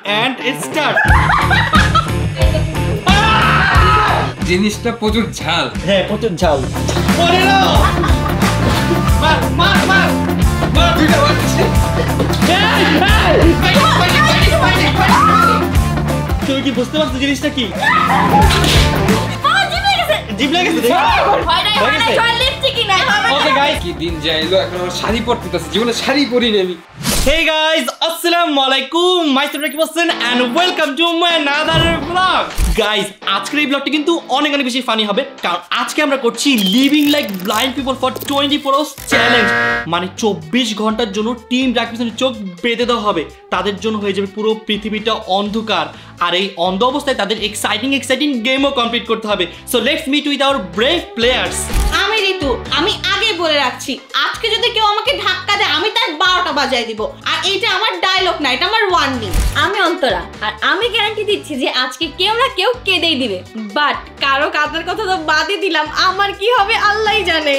and start. জিনিসটা প্রচুর ঝাল। হ্যাঁ প্রচুর ঝাল। পড়ে নাও। মার মার মার মার দুইটা বাচ্চা। তুমি কি বুঝতে পারছো জিনিসটা কি? জিভ লেগেছে দেখো। ওকে গাইস, কি দিন যাইলো, এখন আমার শাড়ি পরতে আছে, জীবনে শাড়ি পরিনি আমি। Hey guys, assalamu alaikum. Myself Rakib Hossain and welcome to my another vlog. Guys, আজকের এই ব্লগটি কিন্তু অনেক বেশি ফানি হবে, কারণ আজকে আমরা করছি living like blind people for 24 hours challenge. মানে 24 ঘন্টার জন্য টিম রাকিব হোসেনের চোখ বেঁধে দেওয়া হবে। তাদের জন্য হয়ে যাবে পুরো পৃথিবীটা অন্ধকার, আর এই অন্ধ অবস্থায় তাদের এক্সাইটিং গেমও কমপ্লিট করতে হবে। So let's meet with our brave players. আমি ঋতু, আমি আগে বলে রাখছি, আজকে যদি কেউ আমাকে ধাক্কা দেয় আমি তার 12টা বাজায় দিব। আর এইটা আমার ডায়লগ না, এটা আমার ওয়ার্নিং। আমি অন্তরা, আর আমি গ্যারান্টি দিচ্ছি যে আজকে কেউ না কেউ কেঁদেই দিবে। বাট কারো কাঁদার কথা তো বাদই দিলাম, আমার কি হবে আল্লাহই জানে।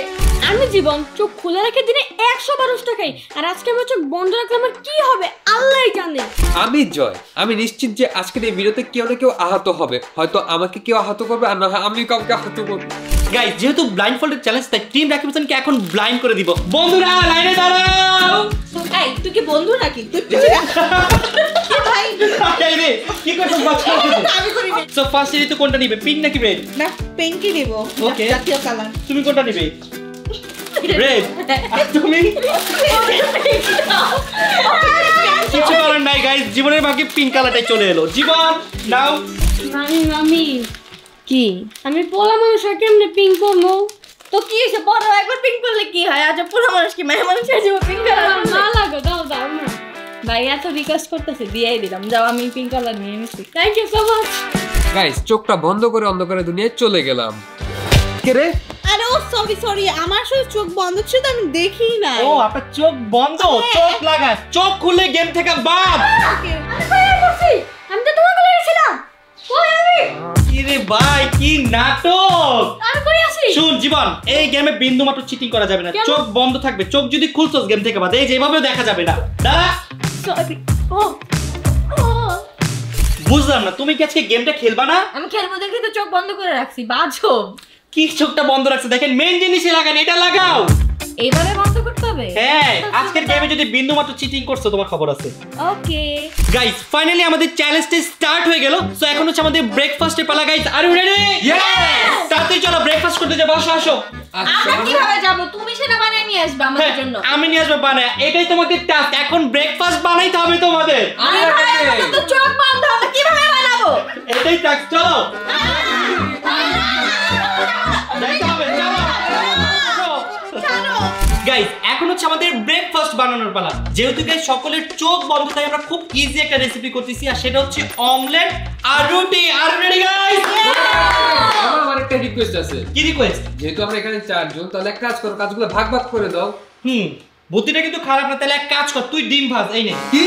আমি জীবন চোখ খুলে রেখে দিনে 100 বার উষ্টা খাই, আর আজকে আমার চোখ বন্ধ রাখলে আমার কি হবে আল্লাহই জানে। আমি জয়, আমি নিশ্চিত যে আজকের এই ভিডিওতে কেউ না কেউ আহত হবে। হয়তো আমাকে কেউ আহত করবে, আর না আমি কাউকে আহত করবো। গাইস, যেহেতু ব্লাইন্ড ফোল্ডের চ্যালেঞ্জ, তাই টিম রাকিব হোসেনকে এখন ব্লাইন্ড করে দিব। বন্ধুরা লাইনে দাঁড়াও। এই তুই কি বন্ধু নাকি? তুই ভাই এই রে কি করছিস বাচ্চা? আমি করি না। সো ফার্স্ট ঋতু কোনটা নিবে, পিঙ্ক নাকি রেড? না, পিঙ্কি দেব। ওকে, জাতীয় কালার। তুমি কোনটা নিবে? রেড। আর তুমি? কিছু করার নাই গাইস, জীবনের ভাগ্যে পিঙ্ক কালারটাই চলে এলো। জীবন নাও। মামি কি আমি পোলা মানুষ কেমনে পিঙ্ক করবো? তো কি হইছে, বড় একবার পিঙ্ক করলে কি হয়? আজ পুরো মানুষ কি মেয়ে মানুষ হয়ে যাবে পিঙ্ক কালার? না লাগো, দাও দাও না। ভাই এত রিকোয়েস্ট করতেছে, দিয়েই দিলাম। যাও, আমি পিঙ্ক কালার নিয়ে নিচ্ছি। Thank you so much. Guys, চোখটা বন্ধ করে অন্ধকারের দুনিয়ায় চলে গেলাম। কে রে? আরে ও সরি, আমার শুধু চোখ বন্ধ ছিল তো আমি দেখি না। ও আপনার চোখ বন্ধ, চোখ লাগা, চোখ খুলে গেম থেকে বাদ। আমি তো তোমাকে লেগেছিলাম। কই আমি? কি রে ভাই, কি নাটক! আর কই আছি? শুন জীবন, এই গেমে বিন্দু মাত্র চিটিং করা যাবে না। চোখ বন্ধ থাকবে। চোখ যদি খুলছস গেম থেকে বাদ, এই যেভাবেও দেখা যাবে না। দাঁড়া। সরি। ও বুঝলাম না, তুমি কি আজকে গেমটা খেলবা না? আমি খেলবো দেখি তো চোখ বন্ধ করে রাখছি। বাজো কি চোখটা বন্ধ রাখছে? দেখেন মেইন জিনিসই লাগান, এটা লাগাও। এইভাবে বন্ধ করতে হবে? হ্যাঁ, আজকের গেমে যদি বিন্দু মাত্র চিটিং করছো তোমার খবর আছে। ওকে গাইস, ফাইনালি আমাদের চ্যালেঞ্জটা স্টার্ট হয়ে গেল। সো এখন হচ্ছে আমাদের ব্রেকফাস্টের পালা। Guys, are you ready? Yes! তাড়াতাড়ি চলো ব্রেকফাস্ট করতে যাবো। আসো আসো। আমরা কিভাবে যাব? তুমি সেটা বানিয়ে নিয়ে আসবে আমাদের জন্য। আমি নিয়ে আসবো বানায়। এটাই তোমাদের টাস্ক। এখন ব্রেকফাস্ট বানাইতে হবে তোমাদের। আরে ভাই, আমাদের তো চোখ বন্ধ, আমরা কিভাবে বানাবো? এটাই টাস্ক। চলো যাইতে হবে, চলো। গাইস, এখন হচ্ছে আমাদের ব্রেকফাস্ট বানানোর পালা। যেহেতু গাইস সকলের চোখ বন্ধ, তাই আমরা খুব ইজি একটা রেসিপি করতেছি, আর সেটা হচ্ছে অমলেট আর রুটি। আর রেডি গাইস? আমার একটা রিকোয়েস্ট আছে। কি রিকোয়েস্ট? যেহেতু আমরা এখানে 4 জন, তাহলে এক কাজ করো, কাজগুলো ভাগ ভাগ করে দাও। বুদ্ধিটা কিন্তু খারাপ না। তাহলে এক কাজ কর, তুই ডিম ভাজ। এই নে। কি?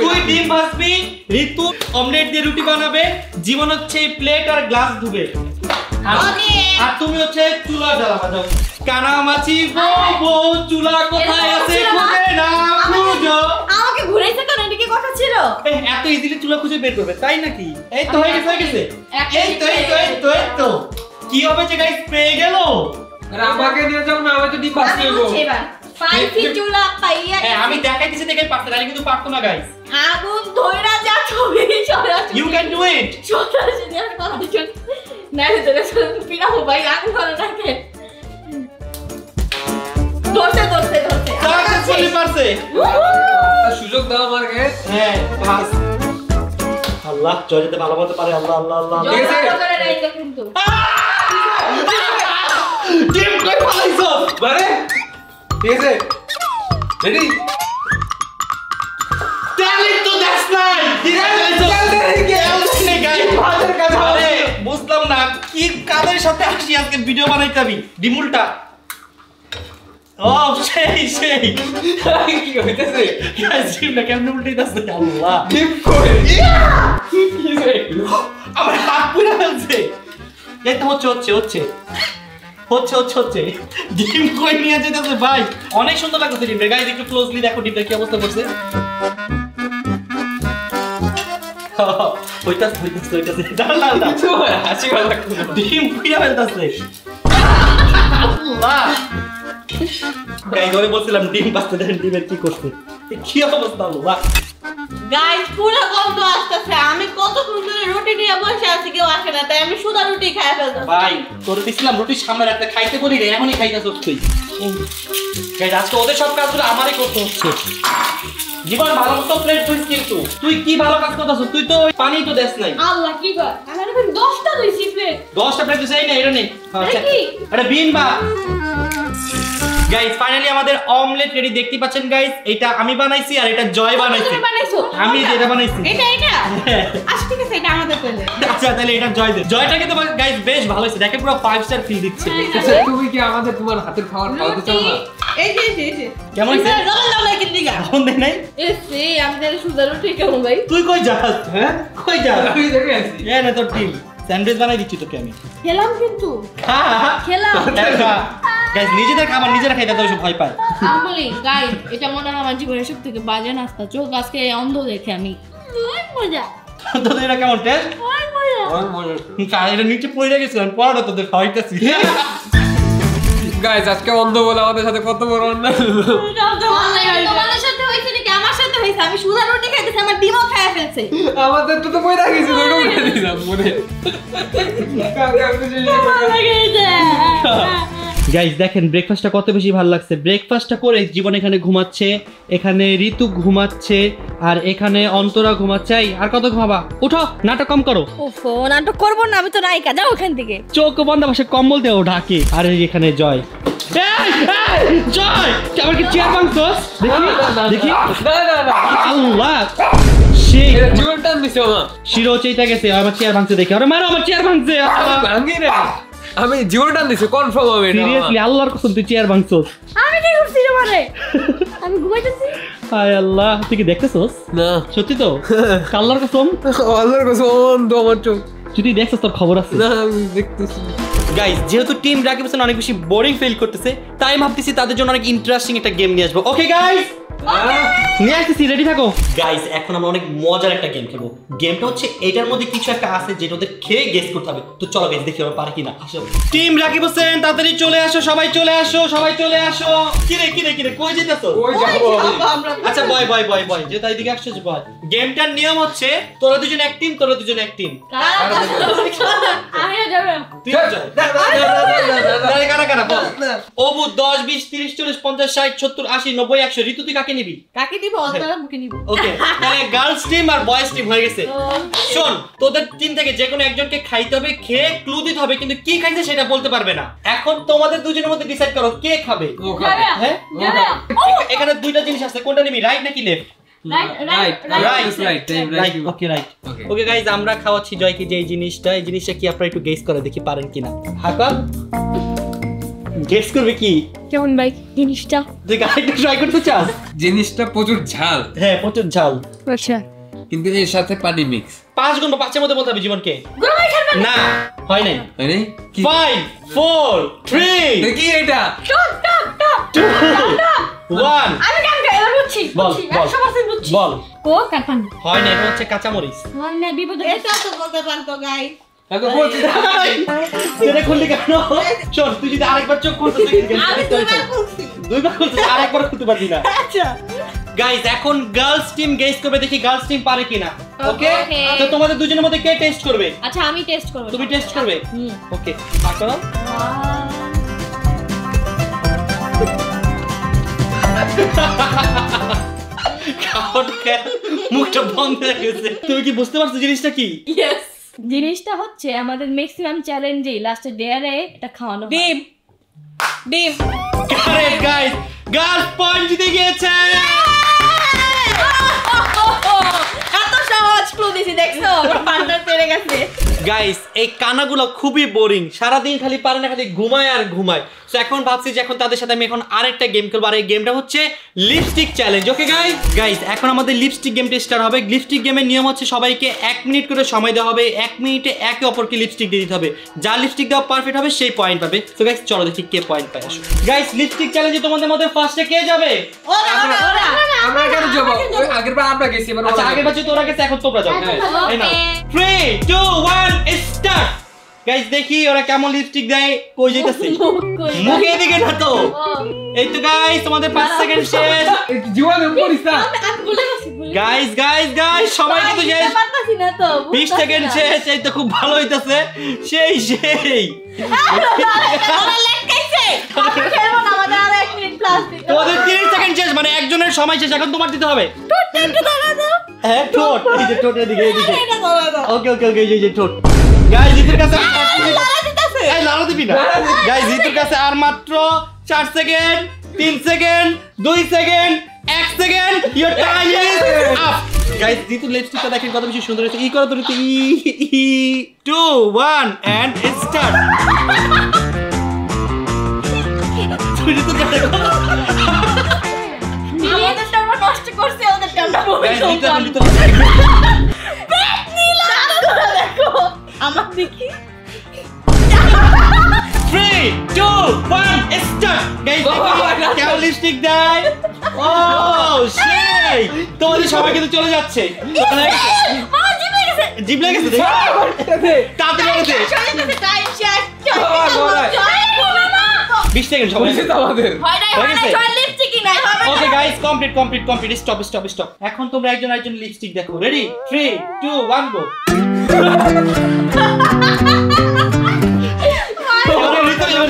তুই ডিম ভাজবি, ঋতু অমলেট দিয়ে রুটি বানাবে, জীবন হচ্ছে প্লেট আর গ্লাস ধুবে, আর তুমি হচ্ছে চুলা জ্বালাবা। যাও। কানামাছি বউ চুলা কোথায় আছে খুঁজে না খুঁজো। আমাকে ঘুরাইছে কেন? এটা কি কথা ছিল? এত ইজিলি চুলা খুঁজে বের করবে, তাই নাকি? এই তো হয়ে গেছে। এই তো কি হবে যে গাইস পেয়ে গেল? আরে আমাকে নিয়ে যাও না, আমি তো ডিম ভাজতে আমি হইবো। বুঝছি এবার। ফাইফি চুলা পাইয়া। হ্যাঁ, আমি দেখাইতেছি দেখে পারতে, তাহলে কিন্তু পারতো না গাইস। আগুন ধইরা যা ছবি চড়া। You can do it. চড়া যদি আর কথা চল। না রে তোরা পিরাও ভাই, আগুন ধরে রাখে। ধরতে। সাকসেসফুলি পারছে। সুযোগ দাও আমাকে। হ্যাঁ, পাস। আল্লাহ জয়তে ভালো বলতে পারে। আল্লাহ আল্লাহ আল্লাহ। জোরে করে রাইতো কিন্তু। টিম কই পাইছো? বারে ঠিক আছে, রেডি? ট্যালেন্ট তো দ্যাটস নাই। বুঝলাম না কি কাদের সাথে আসি আজকে ভিডিও বানাইতে আমি। ডিমুলটা ও সেই কি হইতেছে? জিমটা কেমন উল্টাইতেছে? আল্লাহ ডিম করে আমার হাত পুড়ে ফেলছে। এই তো হচ্ছে ডিম কই নিয়ে যেতেছে ভাই। অনেক সুন্দর লাগতেছে ডিমটা। গাইস, একটু ক্লোজলি দেখো ডিমটা কি অবস্থা করছে। হইতাছে দাঁড়া হাসি ভালো লাগতো না। ডিম পুইরা ফেলতাছে আল্লাহ গাইস ওরে বলছিলাম ডিম বাঁচতে দেন ডিমের কি করতে কি অবস্থা আল্লাহ গাইস পুরো গন্ধ আসতেছে আমি কতক্ষণ ধরে রুটি নিয়ে বসে আছি কেউ আসে না তাই আমি শুধু রুটি খাই ফেলতাম ভাই তোর দিছিলাম রুটি সামনে রাখতে খাইতে বলি রে এখনই খাইতাছস তুই গাইস আজকে ওদের সব কাজগুলো আমারই করতে হচ্ছে জীবন ভালো মতো প্লেট ধুইস কিন্তু তুই কি ভালো কাজ করতাছস তুই তো পানি তো দেস নাই আল্লাহ কি কর আমি এখন 10টা দইছি প্লেট 10টা প্লেট দিছাই না এটা নে এটা কি? এটা বিন বা গাইস ফাইনালি আমাদের অমলেট রেডি দেখতে পাচ্ছেন গাইস এটা আমি বানাইছি আর এটা জয় বানাইছে তুমি বানাইছো আমি যেটা বানাইছি এটা আচ্ছা ঠিক আছে এটা আমাদের পেলে আচ্ছা তাহলে এটা জয় দে জয়টা কিন্তু গাইস বেশ ভালো হইছে দেখে পুরো 5 স্টার ফিল দিচ্ছে আচ্ছা, তুমি কি আমাদের তোমার হাতের খাবার খাওয়াতে চাও না? এই যে কেমন হইছে ডবল ডবল কি দিগা এখন দেখ নাই এসে আমি তাহলে শুধু রুটি কেমন ভাই তুই কই যাস হ্যাঁ কই যাস আমি দেখে আসি। এ না তোর টিম স্যান্ডউইচ বানাই দিচ্ছি তোকে আমি খেলাম কিন্তু খা খেলাম গাইস নিজেদের খাবার নিজেরা খাইতে তো ভয় পায় আমি বলি গাইস এটা মনে হয় আমার জীবনের সব থেকে বাজে নাস্তা চোখ আজকে অন্ধ দেখে আমি অনেক মজা তোদের এটা কেমন টেস্ট অনেক মজা আমার মনে হচ্ছে। কার এটা নিচে পড়ে গেছিলাম পড়াটা তোদের খাওয়াইতেছি গাইস আজকে অন্ধ বলে আমাদের সাথে কত বড় অন্যায়। তোমাদের সাথে হয়েছে নাকি আমার সাথে হয়েছে আমি সুদা রুটি খাইতেছি আমার ডিমও খায় ফেলছে আমাদের তো বই রাখিস ওটা উঠে দিলাম মনে গাইস দেখেন ব্রেকফাস্টটা কত বেশি ভালো লাগছে ব্রেকফাস্টটা করে জীবন এখানে ঘুমাচ্ছে এখানে ঋতু ঘুমাচ্ছে আর এখানে অন্তরা ঘুমাচ্ছে এই, আর কত ঘুমাবা উঠো নাটক কম করো ওফো নাটক করবো না আমি তো নায়িকা যাও ওখান থেকে চোখ বন্ধ বসে কম্বল দেও ঢাকে আর এই এখানে জয় এই, এই, জয় আমার কি চেয়ার ভাঙছস দেখি আল্লাহ সেই জীবন টান দিছে না শিরো চেইতা গেছে আমার চেয়ার ভাঙছে দেখে আরে মারো আমার চেয়ার ভাঙছে ভাঙি রে আমি জীবন টান দিছে কনফার্ম হবে এটা সিরিয়াসলি আল্লাহর কসম তুই চেয়ার ভাঙছস আমি কি করছি রে মানে আমি ঘুমাইতেছি হায় আল্লাহ তুই কি দেখতেছস না সত্যি তো আল্লাহর কসম আল্লাহর কসম অন্ধ আমার চোখ যদি দেখছস তোর খবর আছে না আমি দেখতেছি গাইস যেহেতু টিম রাকিব হোসেন অনেক বেশি বোরিং ফিল করতেছে তাই ভাবতেছি তাদের জন্য অনেক ইন্টারেস্টিং একটা গেম নিয়ে আসবো ওকে গাইস নিয়ে আসতেছি রেডি থাকো গাইস এখন আমরা অনেক মজার একটা গেম খেলবো গেমটা হচ্ছে এটার মধ্যে কিছু একটা আছে যেটা ওদের খেয়ে গেস করতে হবে তো চলো গাইস দেখি আমরা পারি কিনা আসো টিম রাকিব হোসেন তাড়াতাড়ি চলে আসো সবাই চলে আসো কিরে কই যেতেছো ওই যাবো আমরা আচ্ছা বয় যে তাই দিকে আসছো বয় গেমটার নিয়ম হচ্ছে তোরা দুজন এক টিম আমি না যাবো তুই জয় কারা বল অবু 10 20 30 40 50 60 70 80 90 100 ঋতু তুই কাকে নিবি কাকে দিব অন্তরা মুখে নিব ওকে তাহলে গার্লস টিম আর বয়েজ টিম হয়ে গেছে শোন তোদের টিম থেকে যে কোনো একজনকে খাইতে হবে খেয়ে ক্লু দিতে হবে কিন্তু কি খাইছে সেটা বলতে পারবে না এখন তোমাদের দুজনের মধ্যে ডিসাইড করো কে খাবে হ্যাঁ এখানে দুইটা জিনিস আছে কোনটা নিবি রাইট নাকি লেফট ওকে গাইস আমরা খাওয়াচ্ছি জয়কে যে এই জিনিসটা কি আপনারা একটু গেস করে দেখি পারেন কিনা হাকা গেস করবে কি কেমন ভাই জিনিসটা তুই গাইড ট্রাই করতে চাস জিনিসটা প্রচুর ঝাল হ্যাঁ প্রচুর ঝাল আচ্ছা কিন্তু এর সাথে পানি মিক্স 5 গুণ বা 5 এর মধ্যে বলতে হবে জীবনকে গরমাই খাবেন না হয় নাই মানে কি 5 4 3 কি এটা টু 1 আমি কাম করে বুঝছি বল, বল। 100% বুঝছি বল কো কাটপান হয় না এটা হচ্ছে কাঁচামরিচ মানে বিপদ এটা তো বলতে পারতো গাই এত বলছি এটা খুললি কেন শোন তুই যদি আরেকবার চোখ খুলতে আমি দুইবার খুলছি দুইবার খুলতে আরেকবার খুলতে পারবি না আচ্ছা গাইস এখন গার্লস টিম গেস করবে দেখি গার্লস টিম পারে কিনা ওকে Okay. তো তোমাদের দুজনের মধ্যে কে টেস্ট করবে আচ্ছা আমি টেস্ট করব তুমি টেস্ট করবে হুম ওকে স্টার্ট করো খাওয়াটা মুখটা বন্ধ হয়ে গেছে তুমি কি বুঝতে পারছো জিনিসটা কি ইয়েস জিনিসটা হচ্ছে আমাদের ম্যাক্সিমাম চ্যালেঞ্জে লাস্টে ডেয়ারে এটা খাওয়ানো হয়। ডিম কারেক্ট গাইস গার্লস পয়েন্ট জিতে গিয়েছে এত সহজ ক্লু দিছি দেখছো আমার পান্ডার পেরে গেছে গাইস এই কানাগুলো খুবই বোরিং, সারাদিন খালি পারে না, খালি ঘুমায় আর ঘুমায়। তো এখন ভাবছি যে এখন তাদের সাথে আমি এখন আরেকটা গেম খেলবো, আর এই গেমটা হচ্ছে লিপস্টিক চ্যালেঞ্জ। ওকে গাইস এখন আমাদের লিপস্টিক গেমটা স্টার্ট হবে। লিপস্টিক গেমের নিয়ম হচ্ছে সবাইকে 1 মিনিট করে সময় দেওয়া হবে, 1 মিনিটে একে অপরকে লিপস্টিক দিয়ে দিতে হবে, যার লিপস্টিক দেওয়া পারফেক্ট হবে সেই পয়েন্ট পাবে। তো গাইস চলো দেখি কে পয়েন্ট পায়। আসো গাইস লিপস্টিক চ্যালেঞ্জে তোমাদের মধ্যে ফার্স্টে কে যাবে? আমরা কেন যাবো? আগেরবার আমরা গেছি, এবার আচ্ছা আগের বছর তোরা গেছে, এখন তোমরা যাও। এই নাও 3 2 1 স্টার্ট। গাইস দেখি ওরা কেমন লিপস্টিক দেয়। কই যাইতাছে? মুখে দিকে না তো। এই তো গাইস তোমাদের 5 সেকেন্ড শেষ। জীবনে পড়িস না। গাইস সবাই কিন্তু শেষ। 20 সেকেন্ড শেষ। এই তো খুব ভালো হইতাছে। সেই তোমাদের 30 সেকেন্ড শেষ, মানে একজনের সময় শেষ, এখন তোমার দিতে হবে। হ্যাঁ ঠোঁট, এই যে ঠোঁটের দিকে এদিকে। ওকে এই যে ঠোঁট। গাইস জিতুর কাছে এই লালা দিবি না। গাইস জিতুর কাছে আর মাত্র 4 second, 3 second, 2 second, 1 second. Your time is up. Guys জিতুর লিপস্টিকটা দেখেন কত বেশি সুন্দর হয়েছে। ই করো তো 2 1 এন্ড স্টার্ট। আমার দেখি 3 2 1 স্টার্ট। গাইস কেমন লিপস্টিক দেয়? ও সেই তোমাদের সবাই কিন্তু চলে যাচ্ছে। জিভ লেগেছে তাড়াতাড়ি লেগেছে। 20 সেকেন্ড সবাই আমাদের ওকে গাইস কমপ্লিট। স্টপ। এখন তোমরা একজন লিপস্টিক দেখো। রেডি 3 2 1 গো।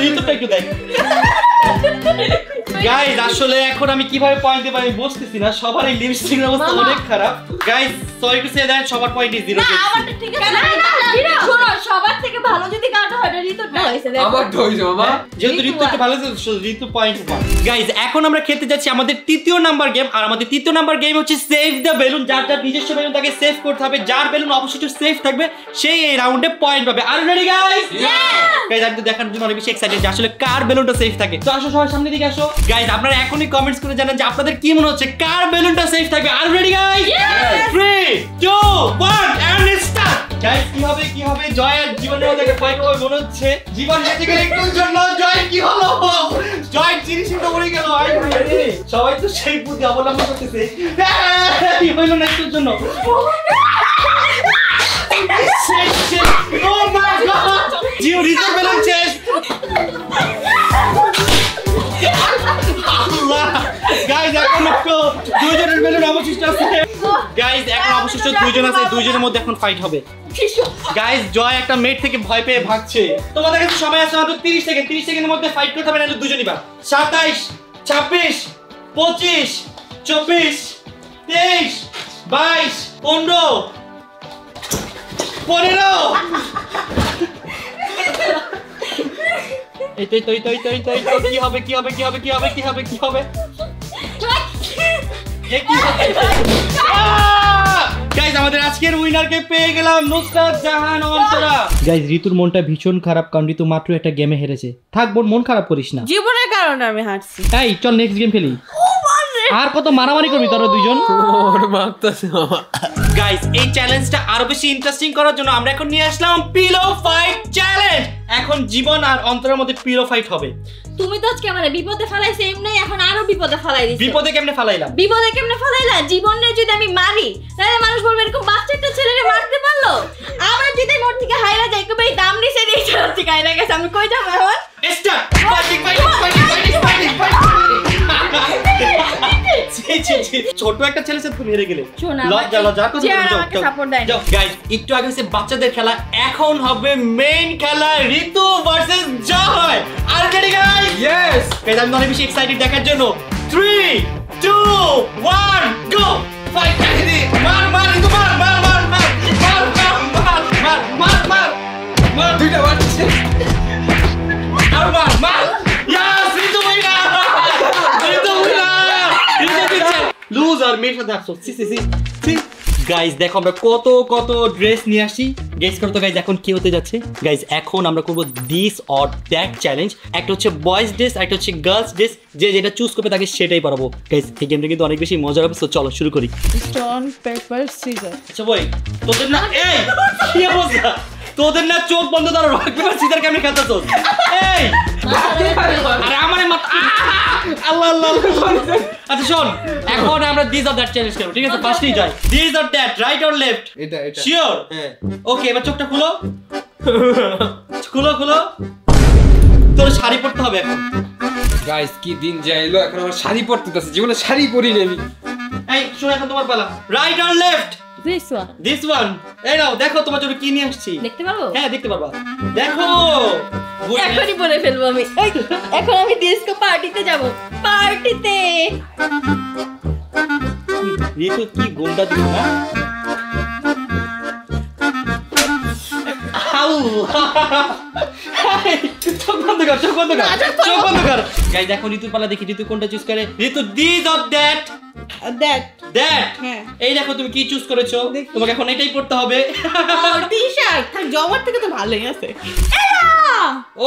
ঋতুটা একটু দেখ। গাইস আসলে এখন আমি কিভাবে পয়েন্ট দেব আমি বুঝতেছি না, সবার এই লিপস্টিকের অবস্থা অনেক খারাপ। Guys sorry to say that সবার পয়েন্টই 0। না আমারটা ঠিক আছে না, শোনো সবার থেকে ভালো যদি কাটা হয় ঋতুটা হইছে। দেখো আমার তো হইছে মামা, যেহেতু ঋতু একটু ভালো আছে ঋতু পয়েন্ট পায়। গাইস এখন আমরা খেলতে যাচ্ছি আমাদের 3য় নাম্বার গেম, আর আমাদের 3য় নাম্বার গেম হচ্ছে সেভ দ্য বেলুন। যার নিজস্ব বেলুন তাকে সেভ করতে হবে, যার বেলুন অবশ্যই সেভ থাকবে সেই এই রাউন্ডে পয়েন্ট পাবে। আর রেডি গাইস? গাইস আমি তো দেখার জন্য অনেক বেশি এক্সাইটেড যে আসলে কার বেলুনটা সেভ থাকে। তো আসো সবাই সামনে দিকে আসো। গাইস আপনারা এখনই কমেন্টস করে জানান যে আপনাদের কি মনে হচ্ছে কার বেলুনটা সেভ থাকবে। আর ready guys? 3 2 1 and start. Guys কি হবে জয় আর জীবনের মধ্যে একটা ফাইট হবে মনে হচ্ছে। জীবন বেঁচে গেলে একটুর জন্য, জয় কি হলো? জয় চিরিশিটা পড়ে গেল। সবাই তো সেই বুদ্ধি অবলম্বন করতেছে। কি হইলো না একটুর জন্য? Oh my god! Jio reserve balloon শেষ। আল্লাহ গাইস এখন একটু দুইজনের বেলুন অবশিষ্ট আছে। গাইস এখন অবশিষ্ট দুইজন আছে, দুইজনের মধ্যে এখন ফাইট হবে। গাইস জয় একটা মেট থেকে ভয় পেয়ে ভাগছে। তোমাদের কাছে সময় আছে মাত্র 30 সেকেন্ড। 30 সেকেন্ডের মধ্যে ফাইট করতে হবে, নাহলে দুজনই বাদ। 27 26 25 24 23 22 15 15 এই কি হবে? গাইস আমাদের আজকের উইনারকে পেয়ে গেলাম, নুসরাত জাহান অন্তরা। গাইস ঋতুর মনটা ভীষণ খারাপ, কারণ ঋতু মাত্র একটা গেমে হেরেছে। থাক বোন, মন খারাপ করিস না, জীবনের কারণে আমি হারছি। এই চল নেক্সট গেম খেলি। আর কত মারামারি করবি তোরা দুইজন? ওর মারতাছে মামা। গাইস এই চ্যালেঞ্জটা আরো বেশি ইন্টারেস্টিং করার জন্য আমরা এখন নিয়ে আসলাম পিলো ফাইট চ্যালেঞ্জ। এখন জীবন আর অন্তরের মধ্যে পিলো ফাইট হবে। তুমি তো আজকে আমারে বিপদে ফেলাইছো, এমনি এখন আরো বিপদে ফেলাই দিছো। বিপদে কেমনে ফেলাইলাম? বিপদে কেমনে ফেলাইলা? জীবনে যদি আমি মারি তাহলে মানুষ বলবে এরকম বাচ্চাটা ছেলেরে মারতে পারলো। আমরা যদি মোট থেকে হাইরা যাই কবে দাম নিছে দিয়ে চলে থেকে হাইরা গেছে, আমি কই যাব এখন? Start fighting. ছোট একটা ছেলে সাথে তুমি হেরে গেলে, লজ্জা করতে যাও। গাইস একটু আগে হচ্ছে বাচ্চাদের খেলা, এখন হবে মেইন খেলা ঋতু ভার্সেস জয়। আর রেডি গাইস? ইয়েস। গাইস আমি অনেক বেশি এক্সাইটেড দেখার জন্য। 3 2 1 গো। Fight ready. মার ঋতু মার। দুইটা বাচ্চা আর মার। ইয়েস ঋতু উইনার। লুজার মেয়ের সাথে আসছো। সি গাইজ দেখো আমরা কত কত ড্রেস নিয়ে আসি। গেস করো তো গাইজ এখন কি হতে যাচ্ছে। গাইজ এখন আমরা করবো দিস অর দ্যাট চ্যালেঞ্জ। একটা হচ্ছে বয়েজ ড্রেস, একটা হচ্ছে গার্লস ড্রেস। যে যেটা চুজ করবে তাকে সেটাই পরাবো। গাইজ এই গেমটা কিন্তু অনেক বেশি মজার হবে। তো চলো শুরু করি। Stone paper scissor. আচ্ছা বই তোদের না এই কি অবস্থা, তোদের না চোখ বন্ধ ধরো, রক পেপার সিজার কেমনে খেলতেছস? এই আরে আমারে মাথা আল্লাহ আল্লাহ। আচ্ছা শোন, এখন আমরা দিস অর দ্যাট চ্যালেঞ্জ করব, ঠিক আছে? ফার্স্টই যাই। This or that, right or left? এটা শিওর? হ্যাঁ। ওকে, এবার চোখটা খুলো। খুলো খুলো। তোর শাড়ি পরতে হবে এখন। গাইস কি দিন যাইলো, এখন আমার শাড়ি পরতে আছে, জীবনে শাড়ি পরিনি আমি। এই শোনো, এখন তোমার পালা। Right or left? This one. This one. এই নাও দেখো তোমার জন্য কি নিয়ে আসছি। দেখতে পাবো? হ্যাঁ দেখতে পারবা। দেখো এখনই পরে ফেলবো আমি। এই, এখন আমি ডিস্কো পার্টিতে যাব। পার্টিতে। ঋতু কি গুন্ডা দিল না? চোখ বন্ধ কর, চোখ বন্ধ কর, চোখ বন্ধ কর। গাইস দেখো ঋতুর পালা, দেখি ঋতু কোনটা চুজ করে। Ritu this or that? That. That. হ্যাঁ। এই দেখো তুমি কি চুজ করেছো, তোমাকে এখন এটাই পড়তে হবে। টি-শার্ট। থাক, জমার থেকে তো ভালোই আছে।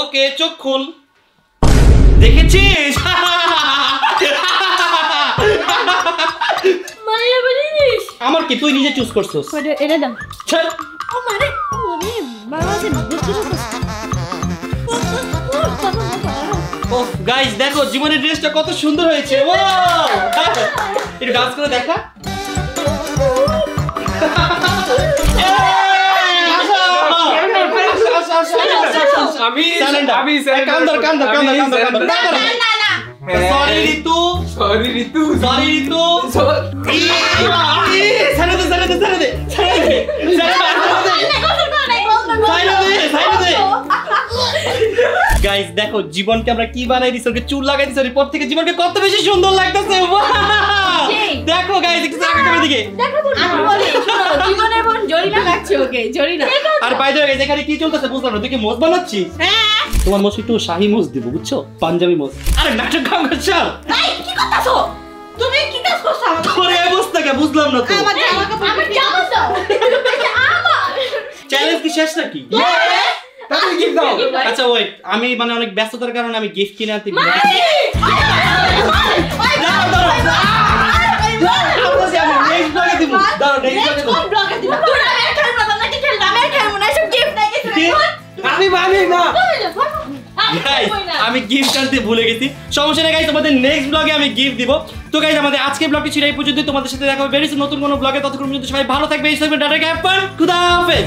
ওকে, চোখ খুল। দেখেছিস? মারিয়া বলিস। আমার কি, তুই নিজে চুজ করছস? এটা দাও। ছাড়। ও মানে ওরে বাবা যে দেখতে ও গাইস দেখো জীবনের ড্রেসটা কত সুন্দর হয়েছে। ওয়াও, একটু ডান্স করে দেখা। সরি ঋতু, সরি ঋতু, সরি ঋতু। গাইস দেখো জীবনকে আমরা কি বানাই দিছি, ওকে চুল লাগাই দিছি, এরপর থেকে জীবনকে কত বেশি সুন্দর লাগতেছে। দেখো গাইস একটু আগে করে দিকে দেখাবো না। আমি বলি শোনো, জীবনের বোন জরিনা লাগছে ওকে, জরিনা। আর বাই দ্য ওয়ে গাইস এখানে কি চলতেছে বুঝলাম না, তুই কি মোজ বানাচ্ছিস? হ্যাঁ। তোমার মোজ একটু শাহী মোজ দিব বুঝছো, পাঞ্জাবি মোজ। আরে নাটক কাম করছো, এই কি করতেছো? তুমি কি কাজ করছো আমাকে? তোর এই অবস্থা কে বুঝলাম না তো। আমার জামা কাপড় আমার জামা দাও। আমার চ্যালেঞ্জ কি শেষ নাকি? তাহলে গিফট দাও। আচ্ছা ওয়েট, আমি মানে অনেক ব্যস্ততার কারণে আমি গিফট কিনে আনতে ভুলে গেছি। দাঁড়াও, দাঁড়াও। আমি নেক্সট ব্লগে দিব। দাঁড়াও, নেক্সট ব্লগে দিব। কোন ব্লগে দিবা? তোরা আমি আর খেলবো না, নাকি খেলবো? আমি আর খেলবো না, এসব গিফট নাই কিছু নাই। আমি মানি না। গাইস আমি গিফট আনতে ভুলে গেছি। সমস্যা নেই গাইস, তোমাদের নেক্সট ব্লগে আমি গিফট দিব। তো গাইস আমাদের আজকের ব্লগটি ছিল এই পর্যন্ত। তোমাদের সাথে দেখা হবে ভেরি সুন নতুন কোনো ব্লগে। ততক্ষণ পর্যন্ত সবাই ভালো থাকবে, এই থাকবে, টাটা, হ্যাভ ফান, খুদা হাফেজ।